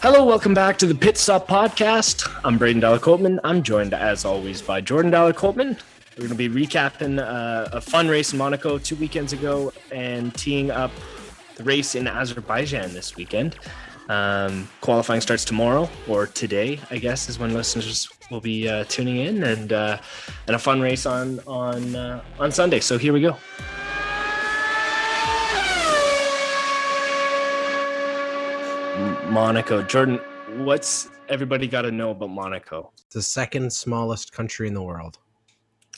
Hello, welcome back to the Pit Stop Podcast. I'm Braydon Dowler-Coltman. I'm joined, as always, by Jordan Dowler-Coltman. We're going to be recapping a fun race in Monaco 2 weekends ago and teeing up the race in Azerbaijan this weekend. Qualifying starts tomorrow, or today, I guess, is when listeners will be tuning in, and a fun race on Sunday. So here we go. Monaco. Jordan, what's everybody got to know about Monaco? It's the second smallest country in the world.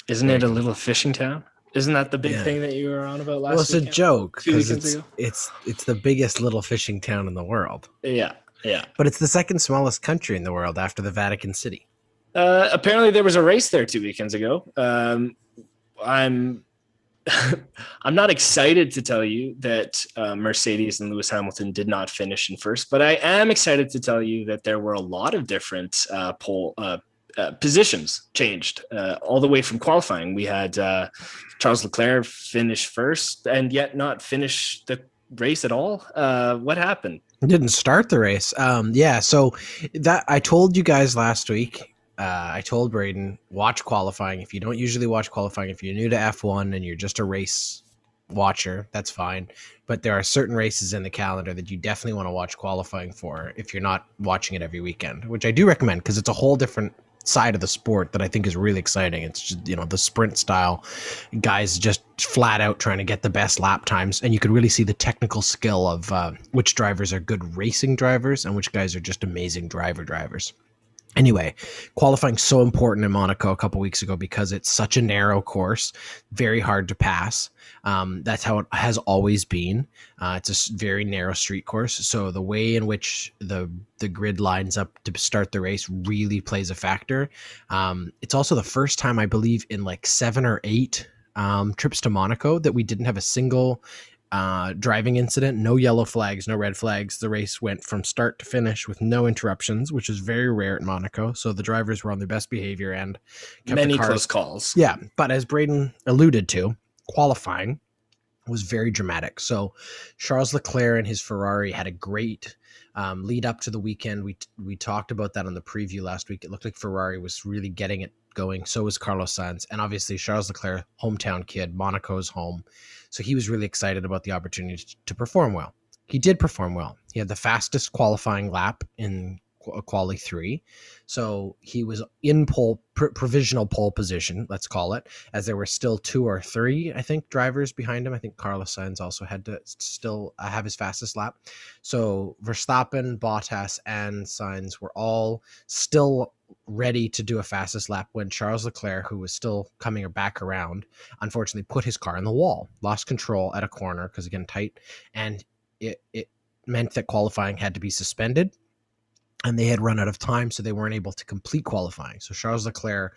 Isn't it a little fishing town? Isn't that the big thing that you were on about last week? Well, it's a joke because it's the biggest little fishing town in the world. Yeah. But it's the second smallest country in the world after the Vatican City. Apparently there was a race there 2 weekends ago. I'm not excited to tell you that Mercedes and Lewis Hamilton did not finish in first, but I am excited to tell you that there were a lot of different pole positions changed all the way from qualifying. We had Charles Leclerc finish first and yet not finish the race at all. What happened? Didn't start the race. So that I told you guys last week. I told Braydon, watch qualifying. If you don't usually watch qualifying, if you're new to F1 and you're just a race watcher, that's fine. But there are certain races in the calendar that you definitely want to watch qualifying for if you're not watching it every weekend, which I do recommend because it's a whole different side of the sport that I think is really exciting. It's just, the sprint style guys just flat out trying to get the best lap times. And you could really see the technical skill of which drivers are good racing drivers and which guys are just amazing drivers. Anyway, qualifying so important in Monaco a couple weeks ago because it's such a narrow course, very hard to pass. That's how it has always been. It's a very narrow street course. So the way in which the grid lines up to start the race really plays a factor. It's also the first time, I believe, in like 7 or 8 trips to Monaco that we didn't have a single driving incident, no yellow flags, no red flags. The race went from start to finish with no interruptions, which is very rare at Monaco. So the drivers were on their best behavior and kept many close calls. Yeah, but as Braydon alluded to, qualifying was very dramatic. So Charles Leclerc and his Ferrari had a great lead up to the weekend. We talked about that on the preview last week. It looked like Ferrari was really getting it going. So was Carlos Sainz, and obviously Charles Leclerc, hometown kid, Monaco's home. So he was really excited about the opportunity to perform well. He did perform well. He had the fastest qualifying lap in quali 3. So he was in provisional pole position, let's call it, as there were still 2 or 3, I think, drivers behind him. I think Carlos Sainz also had to still have his fastest lap. So Verstappen, Bottas, and Sainz were all still ready to do a fastest lap when Charles Leclerc, who was still coming back around, unfortunately put his car in the wall, lost control at a corner because, again, tight, and it meant that qualifying had to be suspended, and they had run out of time, so they weren't able to complete qualifying. So Charles Leclerc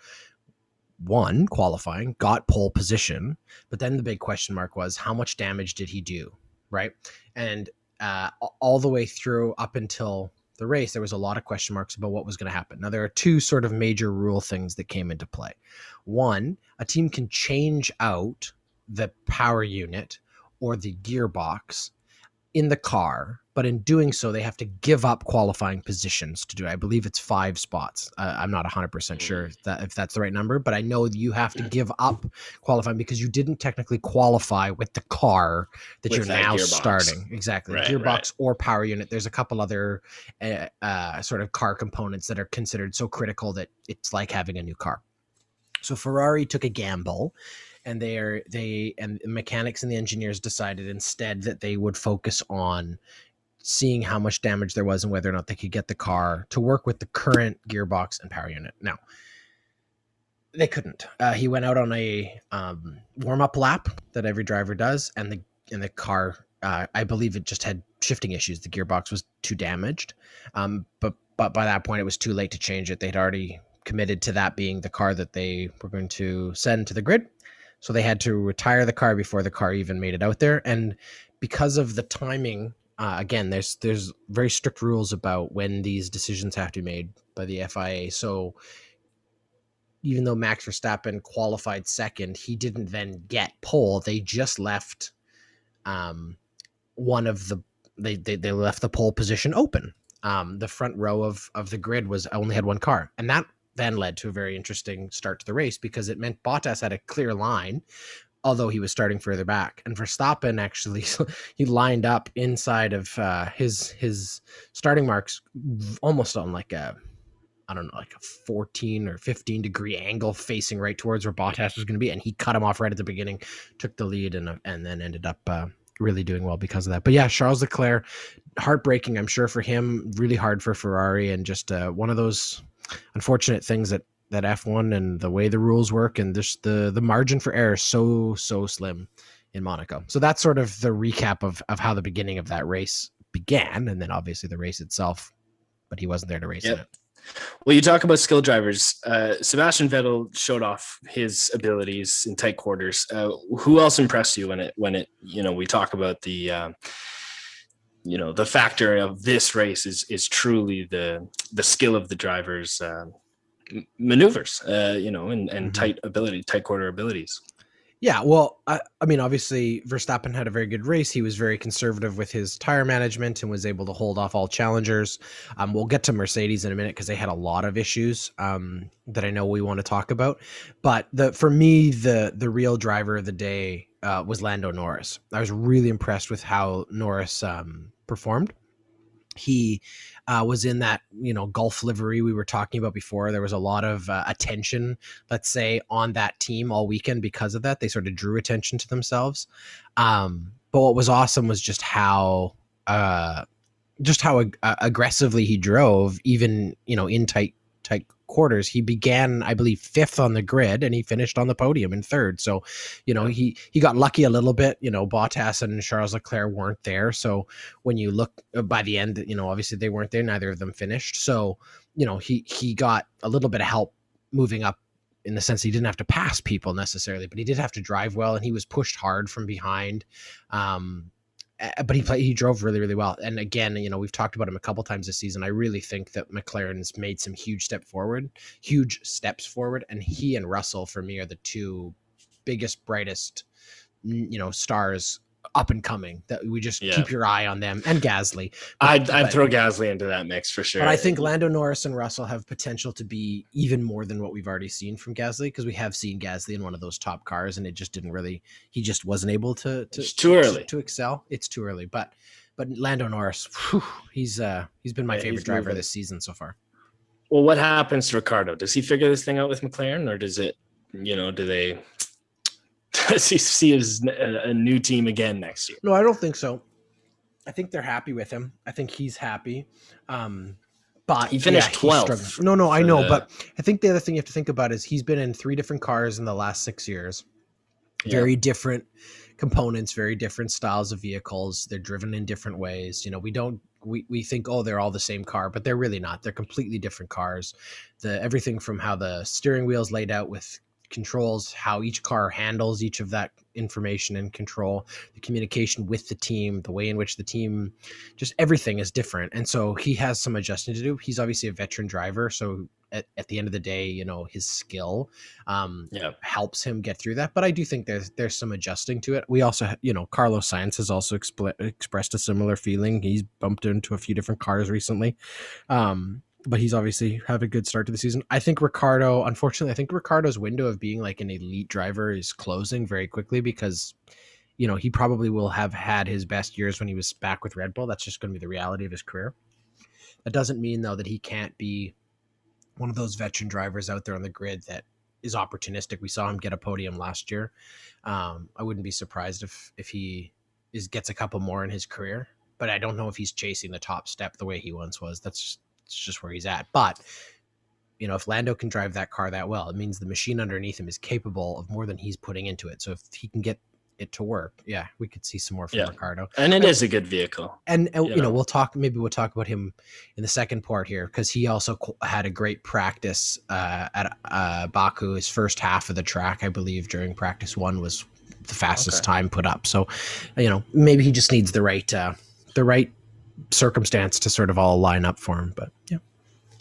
won qualifying, got pole position, but then the big question mark was, how much damage did he do, right? And all the way through up until the race, there was a lot of question marks about what was going to happen. Now, there are 2 sort of major rule things that came into play. One, a team can change out the power unit or the gearbox in the car, but in doing so, they have to give up qualifying positions to do it. I believe it's 5 spots. I'm not 100% sure if that's the right number, but I know you have to give up qualifying because you didn't technically qualify with the car that you're now starting. Exactly. Right, gearbox or power unit. There's a couple other sort of car components that are considered so critical that it's like having a new car. So Ferrari took a gamble, and the mechanics and the engineers decided instead that they would focus on seeing how much damage there was and whether or not they could get the car to work with the current gearbox and power unit. Now, they couldn't. He went out on a warm-up lap that every driver does, and the car, I believe it just had shifting issues. The gearbox was too damaged, but by that point, it was too late to change it. They'd already committed to that being the car that they were going to send to the grid. So they had to retire the car before the car even made it out there. And because of the timing, again, there's very strict rules about when these decisions have to be made by the FIA. So even though Max Verstappen qualified second, he didn't then get pole. They just left they left the pole position open. the front row of the grid was only had one car, and that then led to a very interesting start to the race because it meant Bottas had a clear line, although he was starting further back. And Verstappen actually, he lined up inside of his starting marks almost on like a 14 or 15 degree angle facing right towards where Bottas was going to be. And he cut him off right at the beginning, took the lead, and then ended up really doing well because of that. But yeah, Charles Leclerc, heartbreaking, I'm sure, for him, really hard for Ferrari, and just one of those unfortunate things that F1 and the way the rules work, and just the margin for error is so slim in Monaco. So that's sort of the recap of how the beginning of that race began, and then obviously the race itself, but he wasn't there to race in it. Well, you talk about skill drivers. Sebastian Vettel showed off his abilities in tight quarters. Who else impressed you when it we talk about the the factor of this race is truly the skill of the drivers' maneuvers, and tight quarter abilities. Yeah, well, I mean, obviously Verstappen had a very good race. He was very conservative with his tire management and was able to hold off all challengers. We'll get to Mercedes in a minute because they had a lot of issues that I know we want to talk about. But for me, the real driver of the day was Lando Norris. I was really impressed with how Norris performed. He was in that, Gulf livery we were talking about before. There was a lot of attention, let's say, on that team all weekend because of that. They sort of drew attention to themselves. But what was awesome was just how aggressively he drove, even, in tight quarters. He began, I believe, 5th on the grid, and he finished on the podium in 3rd. So, he got lucky a little bit. Bottas and Charles Leclerc weren't there. So when you look by the end, obviously they weren't there. Neither of them finished. So, he got a little bit of help moving up, in the sense he didn't have to pass people necessarily, but he did have to drive well, and he was pushed hard from behind. But he drove really, really well. And again, we've talked about him a couple times this season. I really think that McLaren's made some huge steps forward. And he and Russell, for me, are the two biggest, brightest, stars up and coming, that we just keep your eye on them, and Gasly. I'd throw Gasly into that mix for sure. But I think Lando Norris and Russell have potential to be even more than what we've already seen from Gasly, because we have seen Gasly in one of those top cars, and it just he just wasn't able to it's too early to excel. It's too early, but Lando Norris, he's been my favorite driver this season so far. Well, what happens to Ricciardo? Does he figure this thing out with McLaren, or does it, does he see a new team again next year? No, I don't think so. I think they're happy with him. I think he's happy. But he finished 12th. No, I know. But I think the other thing you have to think about is he's been in 3 different cars in the last 6 years. Very different components, very different styles of vehicles. They're driven in different ways. We think, they're all the same car, but they're really not. They're completely different cars. Everything from how the steering wheel is laid out with controls, how each car handles each of that information and control, the communication with the team, the way in which the team, just everything is different. And so he has some adjusting to do. He's obviously a veteran driver, so at the end of the day, his skill helps him get through that. But I do think there's some adjusting to it. We also, Carlos Sainz has also expressed a similar feeling. He's bumped into a few different cars recently. But he's obviously had a good start to the season. I think Ricciardo's window of being like an elite driver is closing very quickly, because, he probably will have had his best years when he was back with Red Bull. That's just going to be the reality of his career. That doesn't mean, though, that he can't be one of those veteran drivers out there on the grid that is opportunistic. We saw him get a podium last year. I wouldn't be surprised if he gets a couple more in his career, but I don't know if he's chasing the top step the way he once was. It's just where he's at. But, if Lando can drive that car that well, it means the machine underneath him is capable of more than he's putting into it. So if he can get it to work, we could see some more from Ricciardo. And it is a good vehicle. And we'll talk about him in the second part here, because he also had a great practice at Baku. His first half of the track, I believe, during practice 1 was the fastest time put up. So, maybe he just needs the right circumstance to sort of all line up for him. But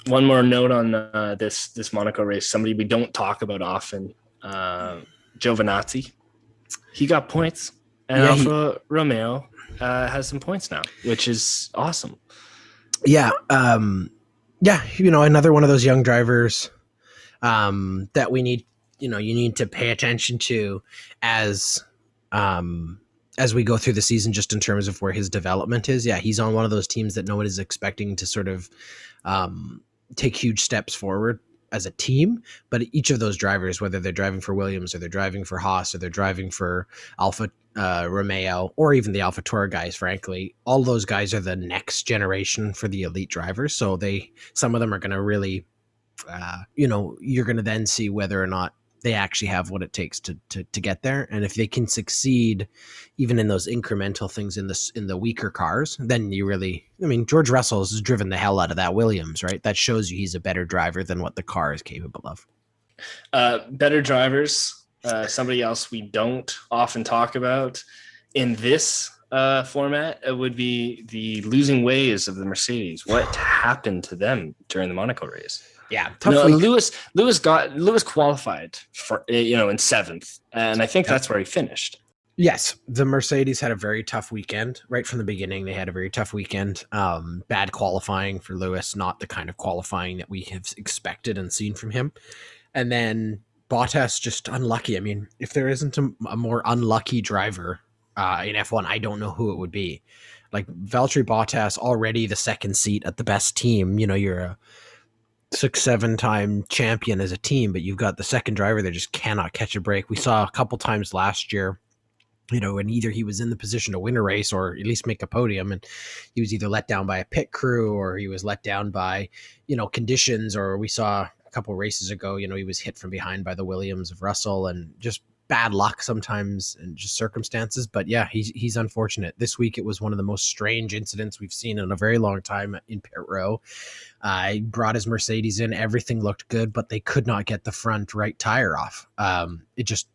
one more note on this Monaco race, somebody we don't talk about often, Giovinazzi. He got points, and Alfa Romeo has some points now, which is awesome. Yeah. Another one of those young drivers that we need, you need to pay attention to as we go through the season, just in terms of where his development is. Yeah, he's on one of those teams that no one is expecting to sort of take huge steps forward as a team, but each of those drivers, whether they're driving for Williams or they're driving for Haas or they're driving for Alfa Romeo or even the Alpha Tour guys, frankly, all those guys are the next generation for the elite drivers. So some of them are going to really, you're going to then see whether or not they actually have what it takes to get there. And if they can succeed even in those incremental things in the weaker cars, then George Russell has driven the hell out of that Williams, right? That shows you he's a better driver than what the car is capable of. Better drivers. Somebody else we don't often talk about in this format would be the losing ways of the Mercedes. What happened to them during the Monaco race? Yeah, Lewis qualified for in seventh, and I think that's where he finished. Yes, the Mercedes had a very tough weekend right from the beginning. They had a very tough weekend. Bad qualifying for Lewis, not the kind of qualifying that we have expected and seen from him. And then Bottas just unlucky. I mean, if there isn't a more unlucky driver in F1, I don't know who it would be. Like Valtteri Bottas, already the second seat at the best team. You're a 6-7 time champion as a team, but you've got the second driver that just cannot catch a break. We saw a couple times last year, and either he was in the position to win a race or at least make a podium, and he was either let down by a pit crew or he was let down by, conditions, or we saw a couple races ago, he was hit from behind by the Williams of Russell, and just bad luck sometimes and just circumstances. But yeah, he's unfortunate. This week it was one of the most strange incidents we've seen in a very long time in pit row. He brought his Mercedes in, everything looked good, but they could not get the front right tire off. It just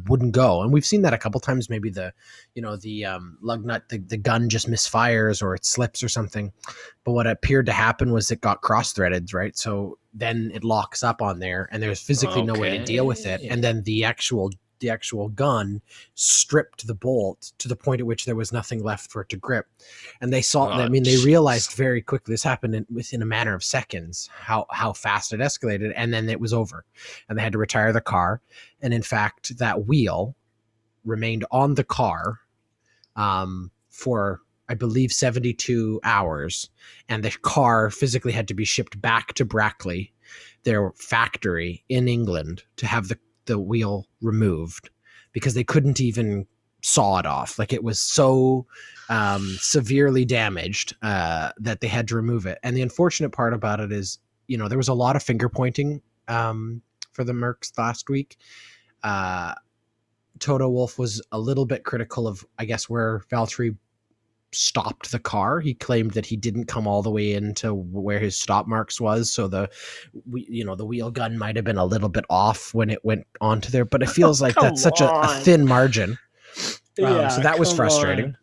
wouldn't go, and we've seen that a couple times. Maybe the lug nut, the gun just misfires or it slips or something. But what appeared to happen was it got cross-threaded, right? So then it locks up on there, and there's physically no way to deal with it. And then the actual gun stripped the bolt to the point at which there was nothing left for it to grip. And they they realized very quickly, this happened within a matter of seconds, how fast it escalated, and then it was over. And they had to retire the car. And in fact, that wheel remained on the car for, I believe, 72 hours. And the car physically had to be shipped back to Brackley, their factory in England, to have the wheel removed, because they couldn't even saw it off. Like, it was so severely damaged that they had to remove it. And the unfortunate part about it is, there was a lot of finger pointing for the Mercs last week. Toto Wolff was a little bit critical of, I guess, where Valtteri stopped the car. He claimed that he didn't come all the way into where his stop marks was, so the wheel gun might have been a little bit off when it went onto there, but it feels like that's such a thin margin. So that was frustrating.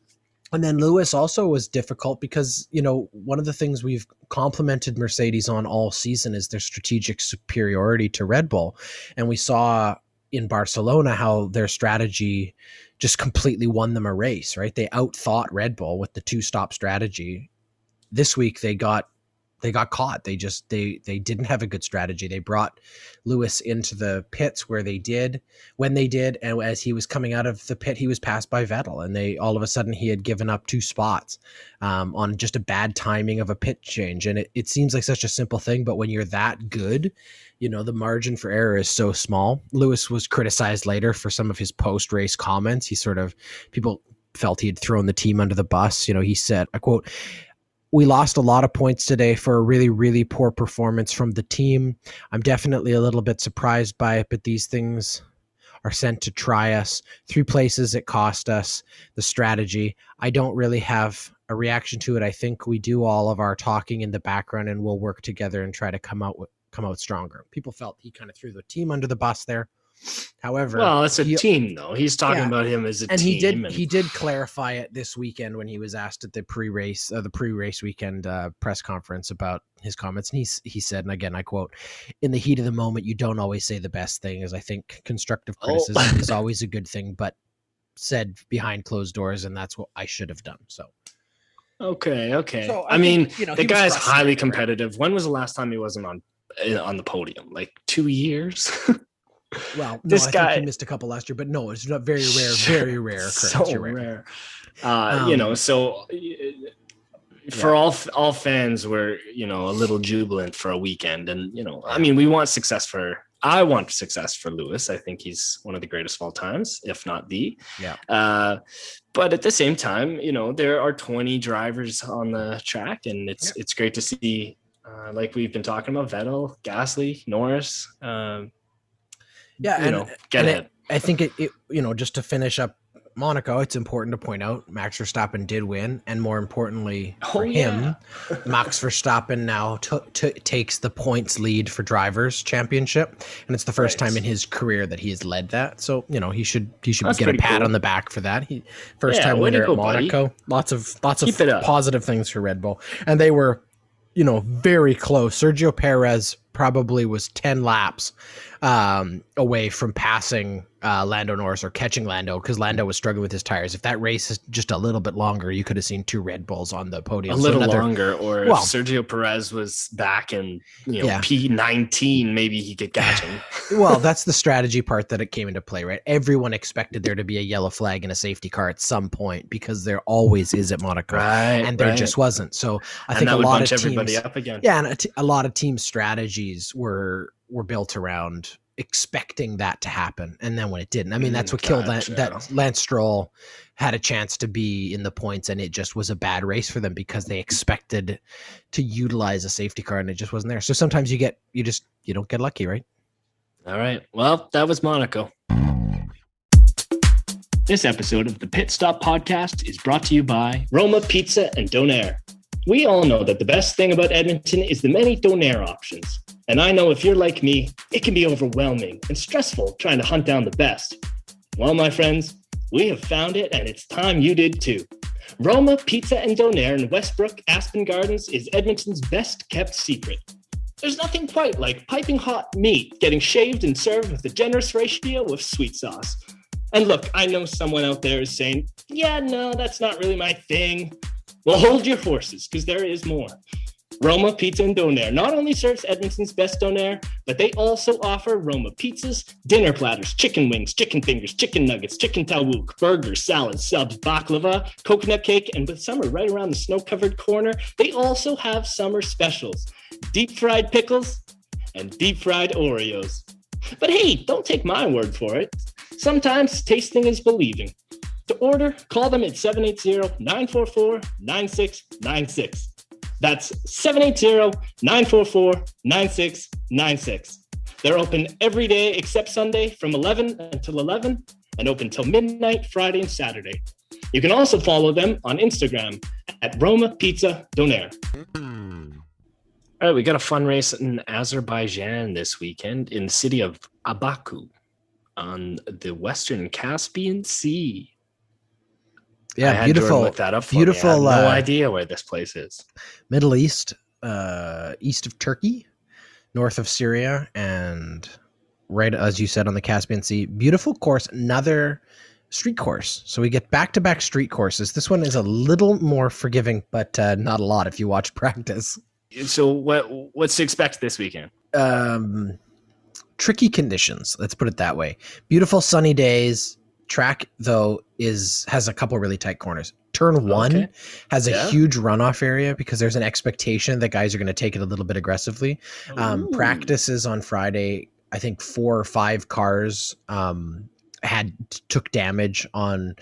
And then Lewis also was difficult because, one of the things we've complimented Mercedes on all season is their strategic superiority to Red Bull. And we saw in Barcelona how their strategy just completely won them a race, right? They outthought Red Bull with the two-stop strategy. This week they got caught. They didn't have a good strategy. They brought Lewis into the pits when they did, and as he was coming out of the pit, he was passed by Vettel, and all of a sudden he had given up 2 spots on just a bad timing of a pit change. And it seems like such a simple thing, but when you're that good, the margin for error is so small. Lewis was criticized later for some of his post-race comments. People felt he had thrown the team under the bus. He said, I quote, "We lost a lot of points today for a really, really poor performance from the team. I'm definitely a little bit surprised by it, but these things are sent to try us. 3 places it cost us. The strategy. I don't really have a reaction to it. I think we do all of our talking in the background, and we'll work together and try to come out stronger." People felt he kind of threw the team under the bus there. However, it's a team, though. He's talking about him as a team. And he did clarify it this weekend when he was asked at the pre-race weekend press conference about his comments. And he said, and again, I quote, "In the heat of the moment, you don't always say the best thing, as I think constructive criticism is always a good thing, but said behind closed doors, and that's what I should have done." So Okay. So I mean, you know, the he was guy's highly frustrated, right? competitive. When was the last time he wasn't on the podium? Like 2 years? Well, no, This I think he guy, missed a couple last year, but no, it's not very rare, very rare occurrence. so You're right. rare. Um, So for all fans, we're a little jubilant for a weekend, and I mean, I want success for Lewis. I think he's one of the greatest of all times, if not the. Yeah. But at the same time, there are 20 drivers on the track, and it's great to see, like we've been talking about, Vettel, Gasly, Norris. Get ahead. I think it just to finish up Monaco, it's important to point out Max Verstappen did win, and more importantly for him, Max Verstappen now takes the points lead for drivers championship, and it's the first time in his career that he has led that. So he should get a pat on the back for that. He first time winner at Monaco. Buddy. Lots of positive things for Red Bull, and they were very close. Sergio Perez probably was 10 laps away from passing Lando Norris or catching Lando, because Lando was struggling with his tires. If that race is just a little bit longer, you could have seen 2 Red Bulls on the podium. Longer, or if Sergio Perez was back in P19, maybe he could catch him. Well, that's the strategy part that it came into play, right? Everyone expected there to be a yellow flag and a safety car at some point, because there always is at Monaco, and there just wasn't. So I think a lot of teams, everybody up again. and a lot of team strategies were built around expecting that to happen, and then when it didn't, I mean, that's what killed that. Lance Stroll had a chance to be in the points, and it just was a bad race for them because they expected to utilize a safety car, and it just wasn't there. So sometimes you don't get lucky, right? All right. Well, that was Monaco. This episode of the Pit Stop Podcast is brought to you by Roma Pizza and Donair. We all know that the best thing about Edmonton is the many Donair options. And I know if you're like me, it can be overwhelming and stressful trying to hunt down the best. Well, my friends, we have found it, and it's time you did too. Roma Pizza and Donair in Westbrook, Aspen Gardens is Edmonton's best kept secret. There's nothing quite like piping hot meat getting shaved and served with a generous ratio of sweet sauce. And look, I know someone out there is saying, yeah, no, that's not really my thing. Well, hold your horses, because there is more. Roma Pizza and Donair not only serves Edmonton's best donair, but they also offer Roma pizzas, dinner platters, chicken wings, chicken fingers, chicken nuggets, chicken tawook, burgers, salads, subs, baklava, coconut cake, and with summer right around the snow-covered corner, they also have summer specials, deep-fried pickles and deep-fried Oreos. But hey, don't take my word for it. Sometimes tasting is believing. To order, call them at 780-944-9696. That's 780-944-9696. They're open every day except Sunday from 11 until 11 and open till midnight Friday and Saturday. You can also follow them on Instagram at Roma Pizza Donair. All right, we got a fun race in Azerbaijan this weekend in the city of Baku on the Western Caspian Sea. Yeah, beautiful. Look that up for beautiful. Me. I have no idea where this place is. Middle East, east of Turkey, north of Syria, and right as you said on the Caspian Sea. Beautiful course. Another street course. So we get back-to-back street courses. This one is a little more forgiving, but not a lot if you watch practice. So what's to expect this weekend? Tricky conditions. Let's put it that way. Beautiful sunny days. Track though has a couple really tight corners. Turn 1 has a huge runoff area because there's an expectation that guys are going to take it a little bit aggressively. Practices on Friday, I think 4 or 5 cars took damage on,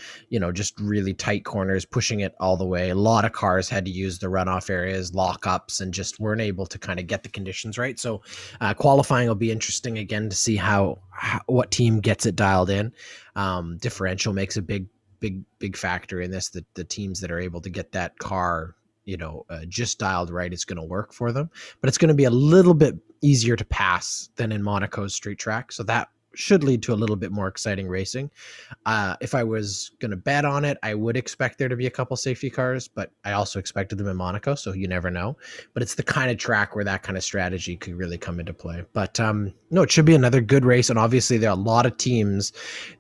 just really tight corners, pushing it all the way. A lot of cars had to use the runoff areas, lockups, and just weren't able to kind of get the conditions right. So qualifying will be interesting again to see what team gets it dialed in. Differential makes a big factor in this. The teams that are able to get that car, just dialed right, it's going to work for them. But it's going to be a little bit easier to pass than in Monaco's street track. So that should lead to a little bit more exciting racing. If I was going to bet on it, I would expect there to be a couple safety cars, but I also expected them in Monaco, so you never know. But it's the kind of track where that kind of strategy could really come into play. But no, it should be another good race, and obviously there are a lot of teams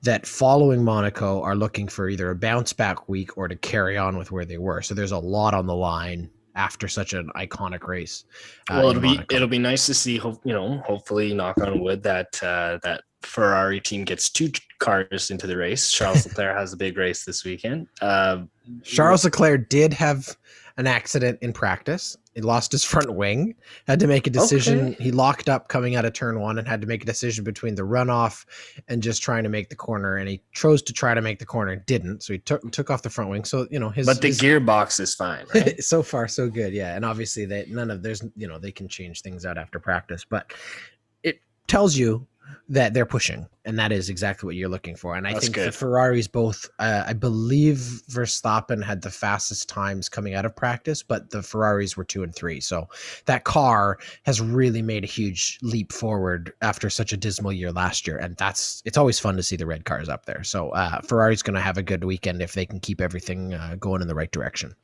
that following Monaco are looking for either a bounce back week or to carry on with where they were. So there's a lot on the line after such an iconic race. Well, it'll be nice to see. Hopefully, knock on wood, that Ferrari team gets 2 cars into the race. Charles Leclerc has a big race this weekend. Charles Leclerc did have an accident in practice. He lost his front wing, had to make a decision. Okay. He locked up coming out of turn 1 and had to make a decision between the runoff and just trying to make the corner. And he chose to try to make the corner and didn't. So he took off the front wing. So, but the gearbox is fine, right? So far, so good. Yeah. And obviously they can change things out after practice, but it tells you that they're pushing, and that is exactly what you're looking for. And I think the Ferraris both, I believe Verstappen had the fastest times coming out of practice, but the Ferraris were 2 and 3. So that car has really made a huge leap forward after such a dismal year last year. And it's always fun to see the red cars up there. So Ferrari's going to have a good weekend if they can keep everything going in the right direction.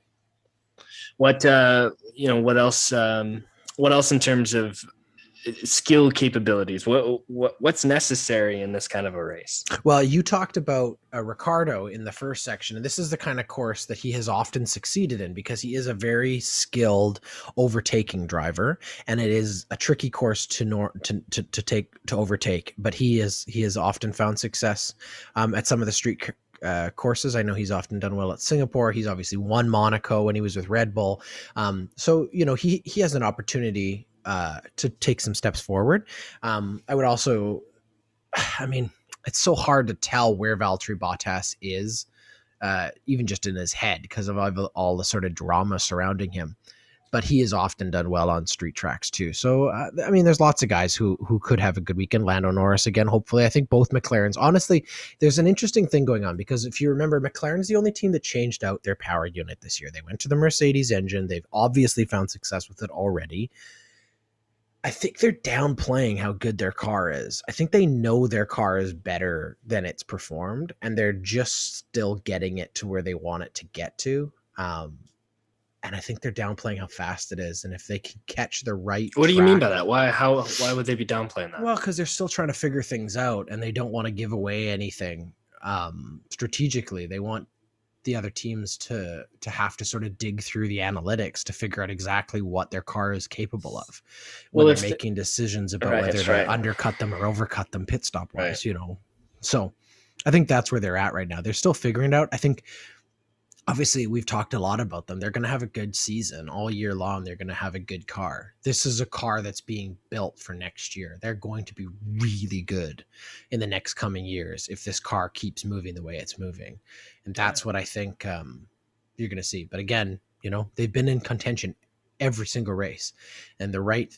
What else in terms of skill capabilities, what's necessary in this kind of a race? Well, you talked about Ricardo in the first section, and this is the kind of course that he has often succeeded in because he is a very skilled overtaking driver, and it is a tricky course to overtake, but he has often found success at some of the street courses. I know he's often done well at Singapore. He's obviously won Monaco when he was with Red Bull. So he has an opportunity to take some steps forward. I would also, it's so hard to tell where Valtteri Bottas is, even just in his head because of all the sort of drama surrounding him. But he has often done well on street tracks too. So, there's lots of guys who could have a good weekend. Lando Norris again, hopefully. I think both McLarens. Honestly, there's an interesting thing going on because if you remember, McLaren's the only team that changed out their power unit this year. They went to the Mercedes engine. They've obviously found success with it already. I think they're downplaying how good their car is. I think they know their car is better than it's performed, and they're just still getting it to where they want it to get to. And I think they're downplaying how fast it is. And if they can catch the right What do you mean by that? Why would they be downplaying that? Well, because they're still trying to figure things out, and they don't want to give away anything strategically. They want the other teams to have to sort of dig through the analytics to figure out exactly what their car is capable of when they're making decisions about whether to undercut them or overcut them pit stop wise, So I think that's where they're at right now. They're still figuring it out. I think obviously we've talked a lot about them. They're going to have a good season all year long. They're going to have a good car. This is a car that's being built for next year. They're going to be really good in the next coming years if this car keeps moving the way it's moving. And that's what I think you're going to see. But again, they've been in contention every single race, and the right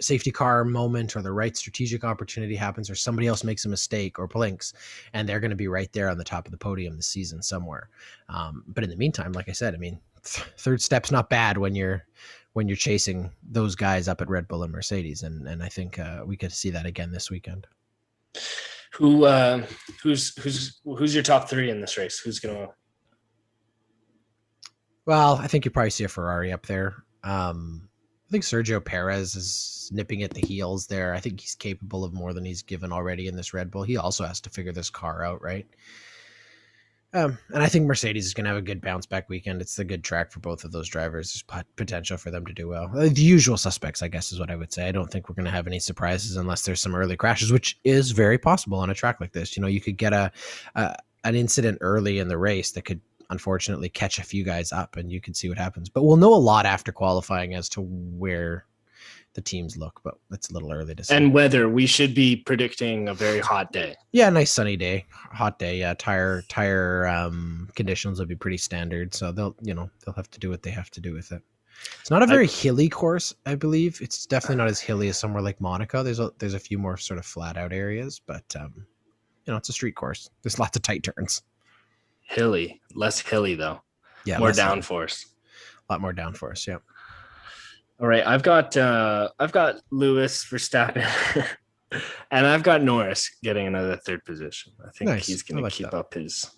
safety car moment or the right strategic opportunity happens, or somebody else makes a mistake or blinks, and they're going to be right there on the top of the podium this season somewhere. But in the meantime, like I said, third step's not bad when you're chasing those guys up at Red Bull and Mercedes. And I think we could see that again this weekend. Who's your top 3 in this race? Who's going to? Well, I think you probably see a Ferrari up there. I think Sergio Perez is nipping at the heels there. I think he's capable of more than he's given already in this Red Bull. He also has to figure this car out, right? And I think Mercedes is going to have a good bounce back weekend. It's a good track for both of those drivers. There's potential for them to do well. The usual suspects, I guess, is what I would say. I don't think we're going to have any surprises unless there's some early crashes, which is very possible on a track like this. You could get an incident early in the race that could unfortunately catch a few guys up, and you can see what happens. But we'll know a lot after qualifying as to where the teams look, but it's a little early to say. And weather, we should be predicting a very hot day. Yeah, nice sunny day, hot day. Yeah, tire conditions will be pretty standard, so they'll have to do what they have to do with it. It's not a very hilly course, I believe. It's definitely not as hilly as somewhere like Monaco. There's a few more sort of flat out areas, but it's a street course. There's lots of tight turns. Less hilly though. Yeah, more downforce. A lot more downforce. Yeah. All right, I've got Lewis Verstappen, and I've got Norris getting another third position. I think Nice. he's I going to like that.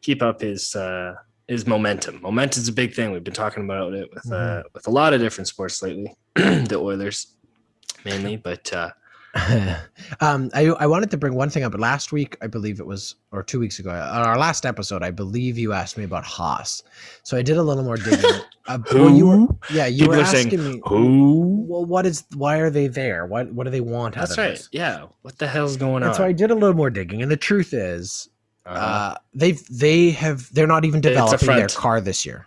keep up his momentum. Momentum's a big thing. We've been talking about it with a lot of different sports lately. The Oilers mainly, but I wanted to bring one thing up. Last week, I believe it was, or 2 weeks ago, on our last episode, I believe you asked me about Haas. So I did a little more digging. who? You were People are saying asking me who? well, why are they there? What do they want out That's of right. this? Yeah. What the hell's going And on? so I did a little more digging, and the truth is, Uh-huh. they're not even It's a developing their front. car this year.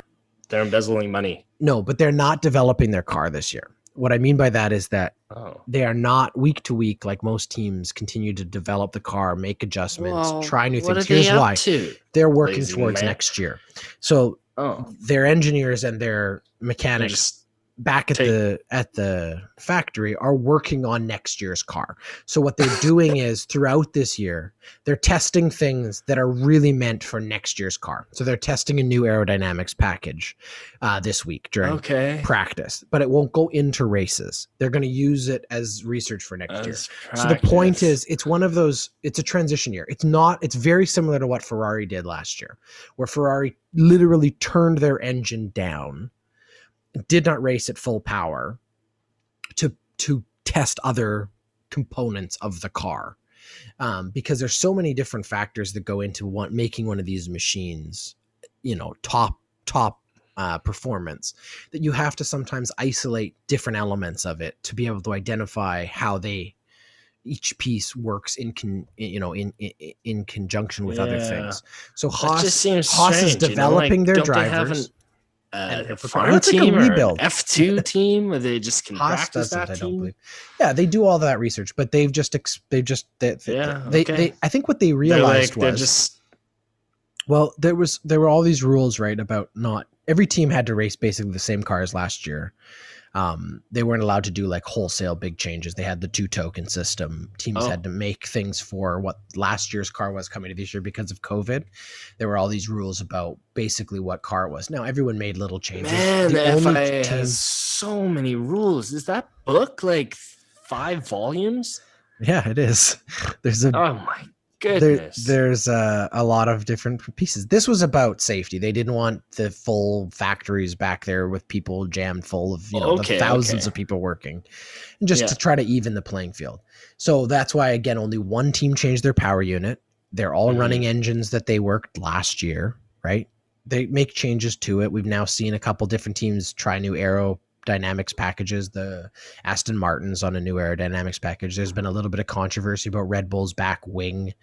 They're embezzling money. No, but they're not developing their car this year. What I mean by that is that Oh. they are not week to week like most teams continue to develop the car, make adjustments, try new what things. are they Here's up why. to? They're working Lazy towards man. next year. So Oh, their engineers and their they're mechanics just back at the factory are working on next year's car. So what they're doing is throughout this year, they're testing things that are really meant for next year's car. So they're testing a new aerodynamics package this week during practice, but it won't go into races. They're going to use it as research for next year. So the point is, it's one of those, it's a transition year. It's very similar to what Ferrari did last year, where Ferrari literally turned their engine down, did not race at full power to test other components of the car, because there's so many different factors that go into making one of these machines, top performance, that you have to sometimes isolate different elements of it to be able to identify how each piece works in conjunction with other things. So Haas is developing their drivers. And it's farm like team a rebuild. Or F2 team where they just can Haas practice doesn't, that I don't team? believe. Yeah, they do all that research, but I think what they realized there were all these rules, right, about not every team had to race basically the same cars last year. They weren't allowed to do like wholesale big changes. They had the 2-token system. Teams had to make things for what last year's car was coming to this year because of COVID. There were all these rules about basically what car it was. Now everyone made little changes. Man, the FIA has so many rules. Is that book like 5 volumes? Yeah, it is. Oh my goodness. There's a lot of different pieces. This was about safety. They didn't want the full factories back there with people jammed full of the thousands of people working, and just to try to even the playing field. So that's why, again, only one team changed their power unit. They're all running engines that they worked last year, right? They make changes to it. We've now seen a couple different teams try new aerodynamics packages. The Aston Martin's on a new aerodynamics package. There's been a little bit of controversy about Red Bull's back wing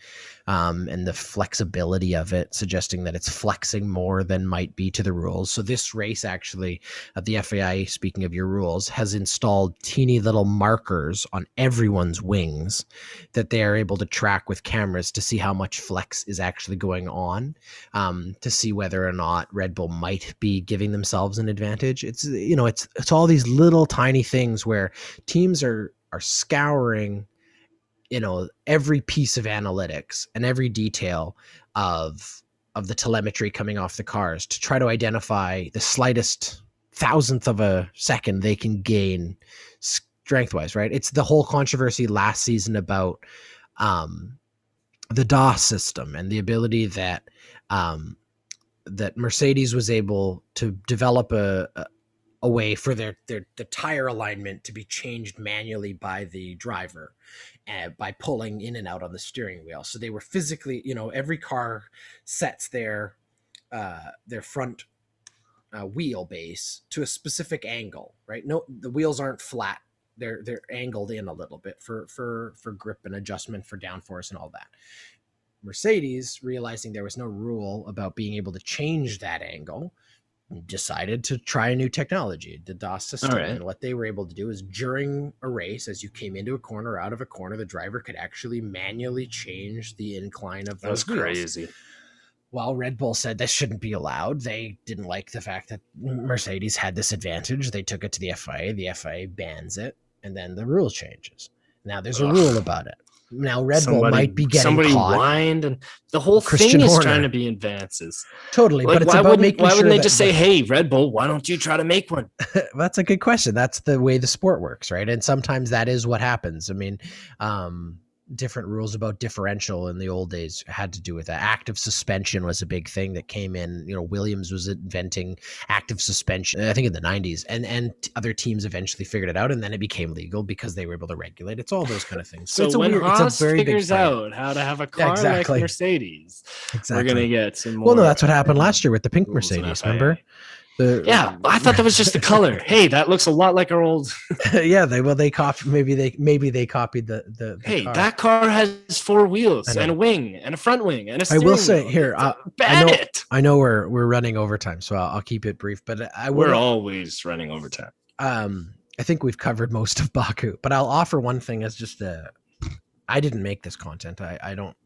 and the flexibility of it, suggesting that it's flexing more than might be to the rules. So this race actually, the FIA, speaking of your rules, has installed teeny little markers on everyone's wings that they are able to track with cameras to see how much flex is actually going on, to see whether or not Red Bull might be giving themselves an advantage. It's all these little tiny things where teams are scouring every piece of analytics and every detail of the telemetry coming off the cars to try to identify the slightest thousandth of a second they can gain strength wise, right? It's the whole controversy last season about the DOS system and the ability that Mercedes was able to develop a way for the tire alignment to be changed manually by the driver by pulling in and out on the steering wheel. So they were physically, every car sets their front wheel base to a specific angle, right? No, the wheels aren't flat. They're angled in a little bit for grip and adjustment for downforce and all that. Mercedes, realizing there was no rule about being able to change that angle, decided to try a new technology, the DOS system. Right. And what they were able to do is during a race, as you came into a corner, out of a corner, the driver could actually manually change the incline of those wheels. Crazy. While Red Bull said this shouldn't be allowed, they didn't like the fact that Mercedes had this advantage. They took it to the FIA. The FIA bans it, and then the rule changes. Now there's a rule about it. Now Red Bull might be getting somebody caught. whined, and the whole Christian thing is Horner. trying to be advances. Totally, Like, but it's about making why sure wouldn't they that just say, "Hey, Red Bull, why don't you try to make one?" That's a good question. That's the way the sport works, right? And sometimes that is what happens. I mean, different rules about differential in the old days had to do with that. Active suspension was a big thing that came in. You know, Williams was inventing active suspension, I think in the 90s, and other teams eventually figured it out, and then it became legal because they were able to regulate. It's all those kind of things. So it's when Haas figures big out how to have a car like Mercedes, we're going to get some more. Well, no, that's what happened last year with the pink Mercedes, remember? I thought that was just the color. Hey, that looks a lot like our old. Yeah, they copied. Maybe they copied the Hey, car. that car has 4 wheels and a wing and a front wing and a steering I will say wheel. here, I know we're running overtime, so I'll keep it brief. But we're always running overtime. I think we've covered most of Baku, but I'll offer one thing as just I didn't make this content.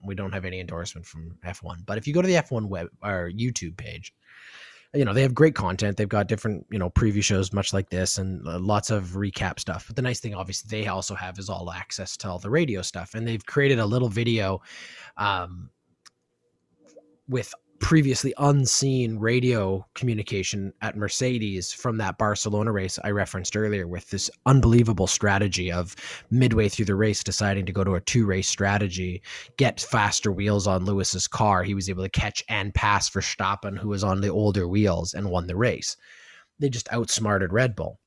We don't have any endorsement from F1. But if you go to the F1 web or YouTube page, you know, they have great content. They've got different, you know, preview shows much like this and lots of recap stuff. But the nice thing, obviously, they also have is all access to all the radio stuff. And they've created a little video with previously unseen radio communication at Mercedes from that Barcelona race I referenced earlier, with this unbelievable strategy of midway through the race deciding to go to a 2-race strategy, get faster wheels on Lewis's car. He was able to catch and pass Verstappen, who was on the older wheels, and won the race. They just outsmarted Red Bull.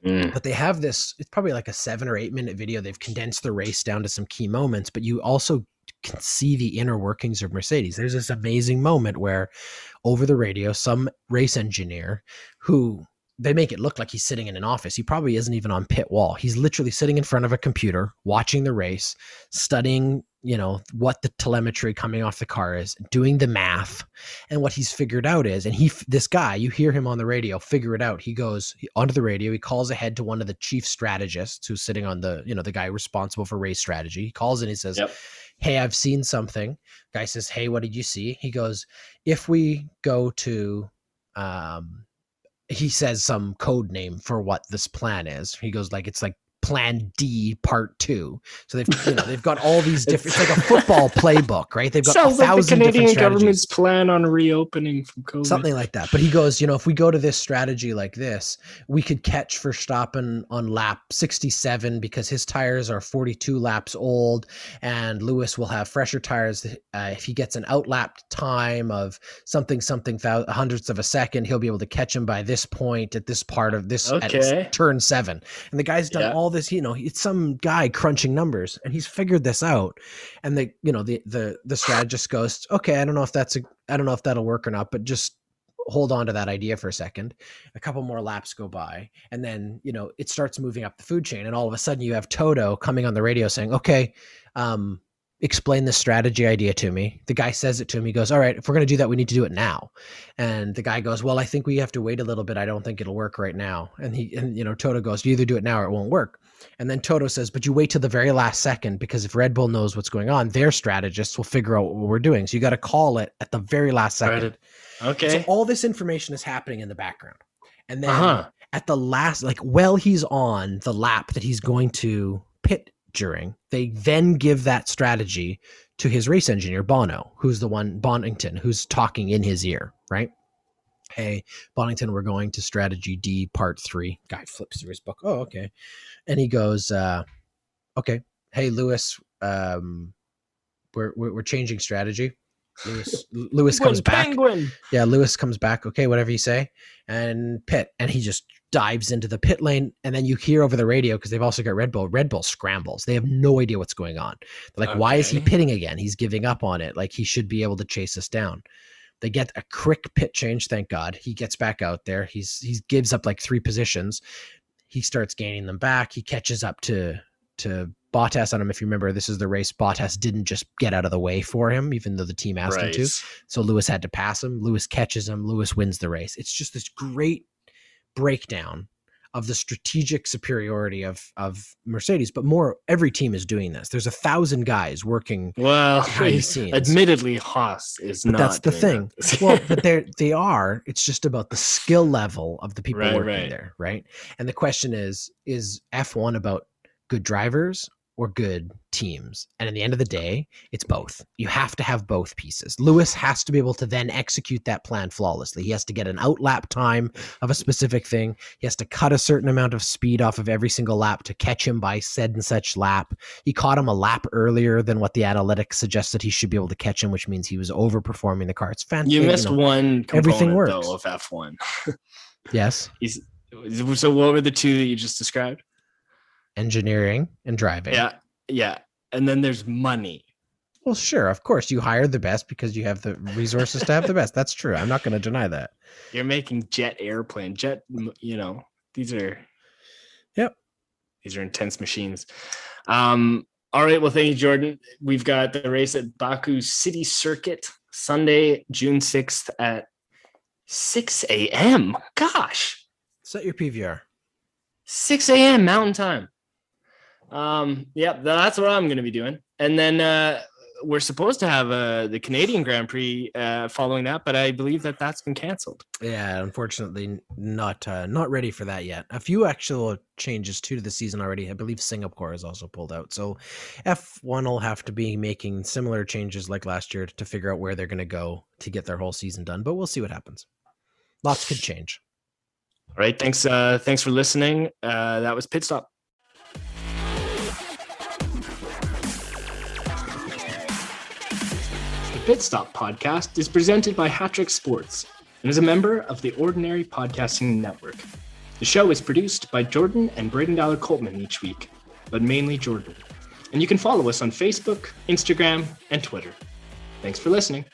But they have this, it's probably like a 7 or 8 minute video. They've condensed the race down to some key moments, but you also can see the inner workings of Mercedes. There's this amazing moment where over the radio, some race engineer who they make it look like he's sitting in an office. He probably isn't even on pit wall. He's literally sitting in front of a computer, watching the race, studying, you know, what the telemetry coming off the car is, doing the math. And what he's figured out is, and this guy, you hear him on the radio, figure it out. He goes onto the radio. He calls ahead to one of the chief strategists who's sitting on the, you know, the guy responsible for race strategy. He calls in, he says, "Hey, I've seen something." Guy says, "Hey, what did you see?" He goes, "If we go to, he says some code name for what this plan is." He goes like, it's like Plan D Part 2. So they've got all these different. It's like a football playbook, right? They've got sounds 1,000 like the Canadian different government's plan on reopening from COVID, something like that. But he goes, you know, if we go to this strategy like this, we could catch Verstappen on lap 67 because his tires are 42 laps old, and Lewis will have fresher tires. If he gets an outlapped time of something hundredths of a second, he'll be able to catch him by this point at this part of this at turn 7. And the guy's done all this, you know, it's some guy crunching numbers, and he's figured this out. And the strategist goes, "Okay, I don't know if that'll work or not, but just hold on to that idea for a second." A couple more laps go by, and then, you know, it starts moving up the food chain, and all of a sudden you have Toto coming on the radio saying, "Okay, explain this strategy idea to me." The guy says it to him. He goes, "All right, if we're going to do that, we need to do it now." And the guy goes, "Well, I think we have to wait a little bit. I don't think it'll work right now." And you know, Toto goes, "You either do it now or it won't work." And then Toto says, "But you wait till the very last second, because if Red Bull knows what's going on, their strategists will figure out what we're doing. So you got to call it at the very last second." Okay. So all this information is happening in the background. And then at the last, like, while he's on the lap that he's going to pit during, they then give that strategy to his race engineer, Bonington, who's talking in his ear, right? "Hey, Bonington, we're going to strategy D Part 3. Guy flips through his book. "Oh, okay." And he goes, "Okay. Hey, Lewis, we're changing strategy." Lewis comes back. Penguin. Yeah, Lewis comes back. "Okay, whatever you say." And pit. And he just dives into the pit lane. And then you hear over the radio, because they've also got Red Bull. Red Bull scrambles. They have no idea what's going on. They're like, "Why is he pitting again? He's giving up on it. Like, he should be able to chase us down." They get a quick pit change. Thank God. He gets back out there. He gives up like 3 positions. He starts gaining them back. He catches up to Bottas. I don't know if you remember, this is the race Bottas didn't just get out of the way for him, even though the team asked him to. So Lewis had to pass him. Lewis catches him. Lewis wins the race. It's just this great breakdown of the strategic superiority of Mercedes. But every team is doing this. There's 1,000 guys working behind the scenes. Admittedly, Haas is not. That's the thing. Well, but they are. It's just about the skill level of the people working there, right? And the question is F1 about good drivers, or good teams. And at the end of the day, it's both. You have to have both pieces. Lewis has to be able to then execute that plan flawlessly. He has to get an out lap time of a specific thing. He has to cut a certain amount of speed off of every single lap to catch him by said and such lap. He caught him a lap earlier than what the analytics suggested he should be able to catch him, which means he was overperforming the car. It's fantastic. You missed one component, everything works. Though, of F1. Yes. So what were the two that you just described? Engineering and driving. Yeah. And then there's money. Well, sure, of course. You hire the best because you have the resources to have the best. That's true. I'm not going to deny that. You're making these are intense machines. All right. Well, thank you, Jordan. We've got the race at Baku City Circuit Sunday, June 6th at 6 a.m. Gosh. Set your PVR. 6 a.m. Mountain Time. That's what I'm going to be doing. And then we're supposed to have the Canadian Grand Prix following that, but I believe that's been canceled. Yeah, unfortunately, not ready for that yet. A few actual changes to the season already. I believe Singapore has also pulled out. So F1 will have to be making similar changes like last year to figure out where they're going to go to get their whole season done. But we'll see what happens. Lots could change. All right. Thanks for listening. That was Pit Stop. Pit Stop podcast is presented by HatTrick Sports and is a member of the Ordinary Podcasting Network. The show is produced by Jordan and Braydon Dowler-Coltman each week, but mainly Jordan. And you can follow us on Facebook, Instagram, and Twitter. Thanks for listening.